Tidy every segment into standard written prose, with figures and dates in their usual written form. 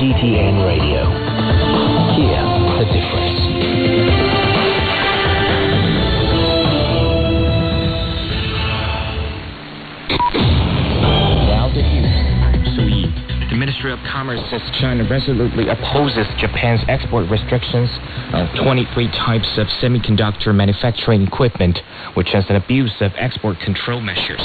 GTN Radio. Hear the difference. Now the news. The Ministry of Commerce says China resolutely opposes Japan's export restrictions on 23 types of semiconductor manufacturing equipment, which has an abuse of export control measures.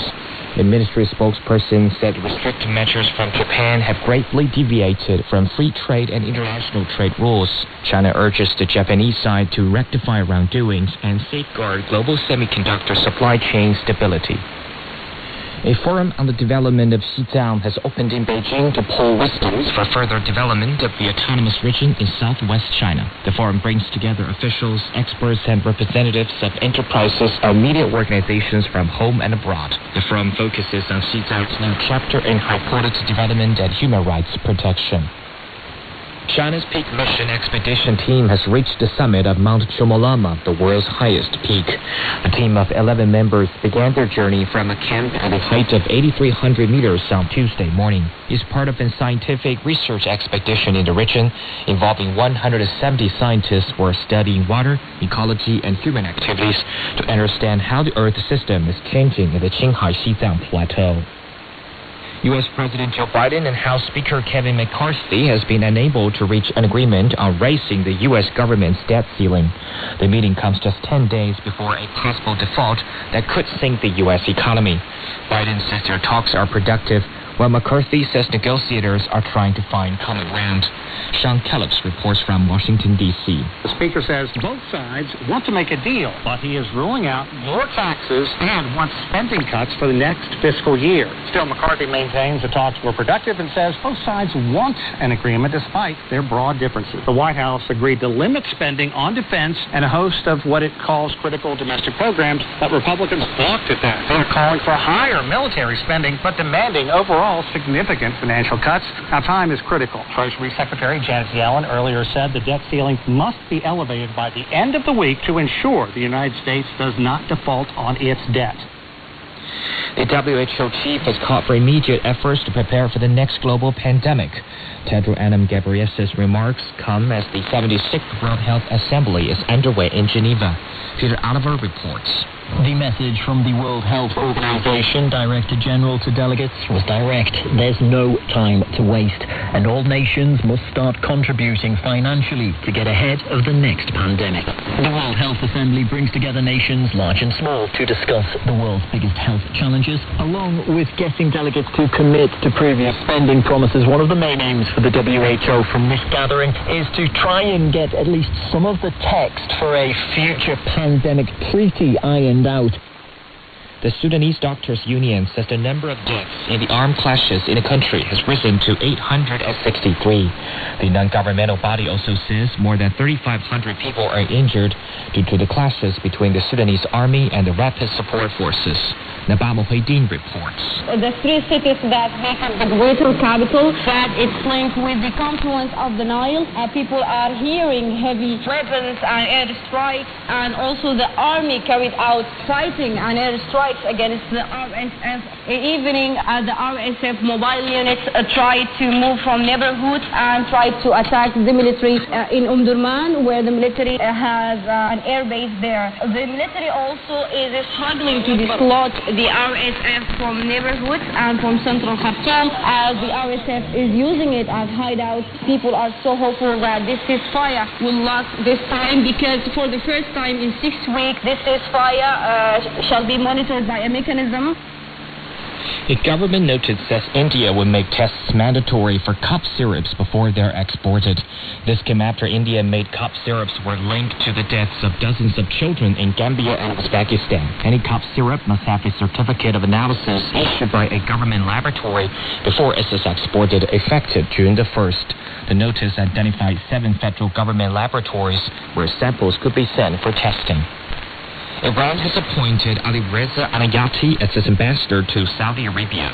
The ministry spokesperson said restrictive measures from Japan have greatly deviated from free trade and international trade rules. China urges the Japanese side to rectify wrongdoings and safeguard global semiconductor supply chain stability. A forum on the development of Xizang has opened in Beijing to pool wisdoms for further development of the autonomous region in southwest China. The forum brings together officials, experts, and representatives of enterprises and media organizations from home and abroad. The forum focuses on Xizang's new chapter in high-quality development and human rights protection. China's peak mission expedition team has reached the summit of Mount Chomolungma, the world's highest peak. A team of 11 members began their journey from a camp at a height of 8,300 meters on Tuesday morning. It's part of a scientific research expedition in the region involving 170 scientists who are studying water, ecology, and human activities to understand how the Earth system is changing in the Qinghai-Xizang Plateau. U.S. President Joe Biden and House Speaker Kevin McCarthy has been unable to reach an agreement on raising the U.S. government's debt ceiling. The meeting comes just 10 days before a possible default that could sink the U.S. economy. Biden says their talks are productive, while McCarthy says negotiators are trying to find common ground. Sean Kellops reports from Washington, D.C. The Speaker says both sides want to make a deal, but he is ruling out more taxes and wants spending cuts for the next fiscal year. Still, McCarthy maintains the talks were productive and says both sides want an agreement despite their broad differences. The White House agreed to limit spending on defense and a host of what it calls critical domestic programs, but Republicans balked at that. They're calling for higher military spending, but demanding overall significant financial cuts. Now, time is critical. Treasury Secretary Janet Yellen earlier said the debt ceiling must be elevated by the end of the week to ensure the United States does not default on its debt. The WHO chief has called for immediate efforts to prepare for the next global pandemic. Tedros Adhanom Ghebreyesus' remarks come as the 76th World Health Assembly is underway in Geneva. Peter Oliver reports. The message from the World Health Organization Director General to delegates was direct. There's no time to waste, and all nations must start contributing financially to get ahead of the next pandemic. The World Health Assembly brings together nations, large and small, to discuss the world's biggest health challenges, along with getting delegates to commit to previous spending promises. One of the main aims for the WHO from this gathering is to try and get at least some of the text for a future pandemic treaty ironed out. The Sudanese Doctors Union says the number of deaths in the armed clashes in the country has risen to 863. The non-governmental body also says more than 3,500 people are injured due to the clashes between the Sudanese army and the Rapid Support Forces. Nabamo Haydin reports. The three cities that have the greater capital, that it's linked with the confluence of the Nile. People are hearing heavy weapons and airstrikes, and also the army carried out fighting and airstrikes against the RSF. Evening, the RSF mobile units tried to move from neighborhoods and tried to attack the military in Omdurman, where the military has an air base there. The military also is struggling to dislodge the RSF from neighborhoods and from central Khartoum, as the RSF is using it as hideouts. People are so hopeful that this ceasefire will last this time, because for the first time in 6 weeks, this ceasefire shall be monitored by a mechanism. A government notice says India will make tests mandatory for cough syrups before they're exported. This came after India made cough syrups were linked to the deaths of dozens of children in Gambia and Uzbekistan. Any cough syrup must have a certificate of analysis issued by a government laboratory before it is exported, effective June the 1st. The notice identified 7 federal government laboratories where samples could be sent for testing. Iran has appointed Ali Reza Anayati as its ambassador to Saudi Arabia.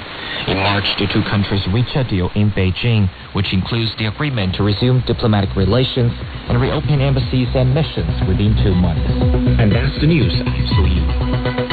In March, the two countries reached a deal in Beijing, which includes the agreement to resume diplomatic relations and reopen embassies and missions within 2 months. And that's the news. I'm Su Yi.